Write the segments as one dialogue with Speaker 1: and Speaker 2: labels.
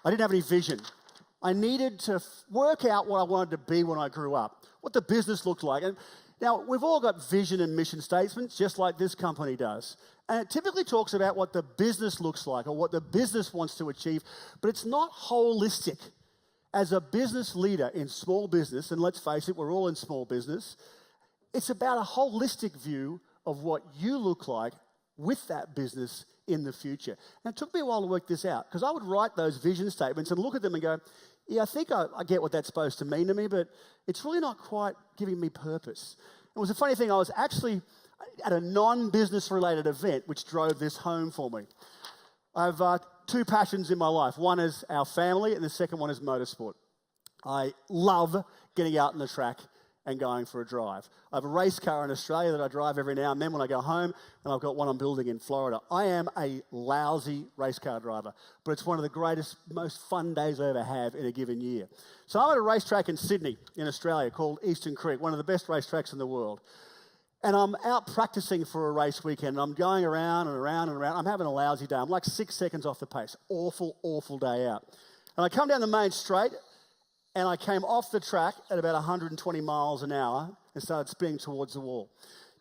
Speaker 1: I didn't have any vision. I needed to work out what I wanted to be when I grew up, what the business looked like. And now, we've all got vision and mission statements, just like this company does. And it typically talks about what the business looks like or what the business wants to achieve, but it's not holistic. As a business leader in small business, and let's face it, we're all in small business, it's about a holistic view of what you look like with that business in the future. And it took me a while to work this out, because I would write those vision statements and look at them and go, yeah, I think I get what that's supposed to mean to me, but it's really not quite giving me purpose. It was a funny thing, I was actually at a non-business related event which drove this home for me. I have two passions in my life. One is our family, and the second one is motorsport. I love getting out on the track and going for a drive. I have a race car in Australia that I drive every now and then when I go home, and I've got one I'm building in Florida. I am a lousy race car driver, but it's one of the greatest, most fun days I ever have in a given year. So I'm at a racetrack in Sydney, in Australia, called Eastern Creek, one of the best racetracks in the world. And I'm out practicing for a race weekend, and I'm going around and around and around. I'm having a lousy day. I'm like 6 seconds off the pace. Awful, awful day out. And I come down the main straight, and I came off the track at about 120 miles an hour and started spinning towards the wall.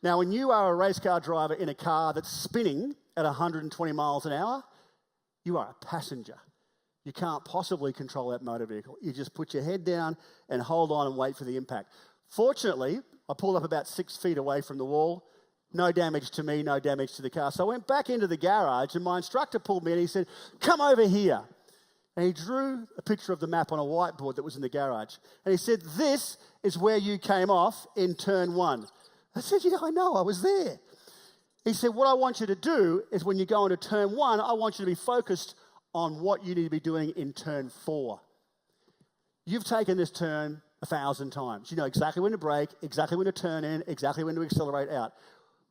Speaker 1: Now, when you are a race car driver in a car that's spinning at 120 miles an hour, you are a passenger. You can't possibly control that motor vehicle. You just put your head down and hold on and wait for the impact. Fortunately, I pulled up about 6 feet away from the wall. No damage to me, no damage to the car. So I went back into the garage, and my instructor pulled me in and he said, "Come over here." And he drew a picture of the map on a whiteboard that was in the garage. And he said, "This is where you came off in turn 1. I said, "Yeah, I know, I was there." He said, "What I want you to do is when you go into turn 1, I want you to be focused on what you need to be doing in turn 4. You've taken this turn 1,000 times. You know exactly when to brake, exactly when to turn in, exactly when to accelerate out.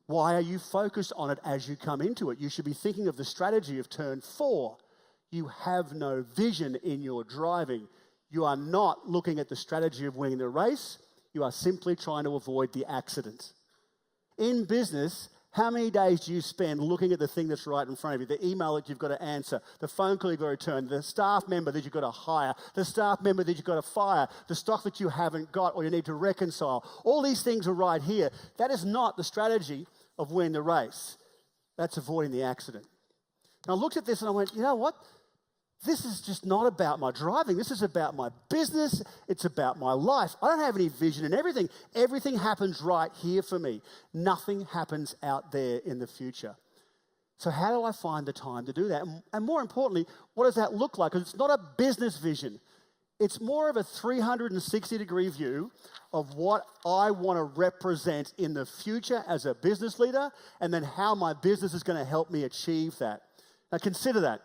Speaker 1: Why are you focused on it as you come into it? You should be thinking of the strategy of turn 4. You have no vision in your driving. You are not looking at the strategy of winning the race. You are simply trying to avoid the accident." In business, how many days do you spend looking at the thing that's right in front of you, the email that you've got to answer, the phone call you've got to return, the staff member that you've got to hire, the staff member that you've got to fire, the stock that you haven't got or you need to reconcile? All these things are right here. That is not the strategy of winning the race. That's avoiding the accident. And I looked at this and I went, you know what? This is just not about my driving. This is about my business. It's about my life. I don't have any vision in everything. Everything happens right here for me. Nothing happens out there in the future. So how do I find the time to do that? And more importantly, what does that look like? Because it's not a business vision. It's more of a 360-degree view of what I want to represent in the future as a business leader, and then how my business is going to help me achieve that. Now consider that.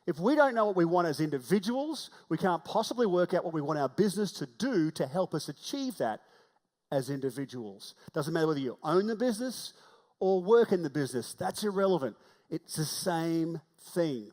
Speaker 1: If we don't know what we want as individuals, we can't possibly work out what we want our business to do to help us achieve that as individuals. Doesn't matter whether you own the business or work in the business. That's irrelevant. It's the same thing.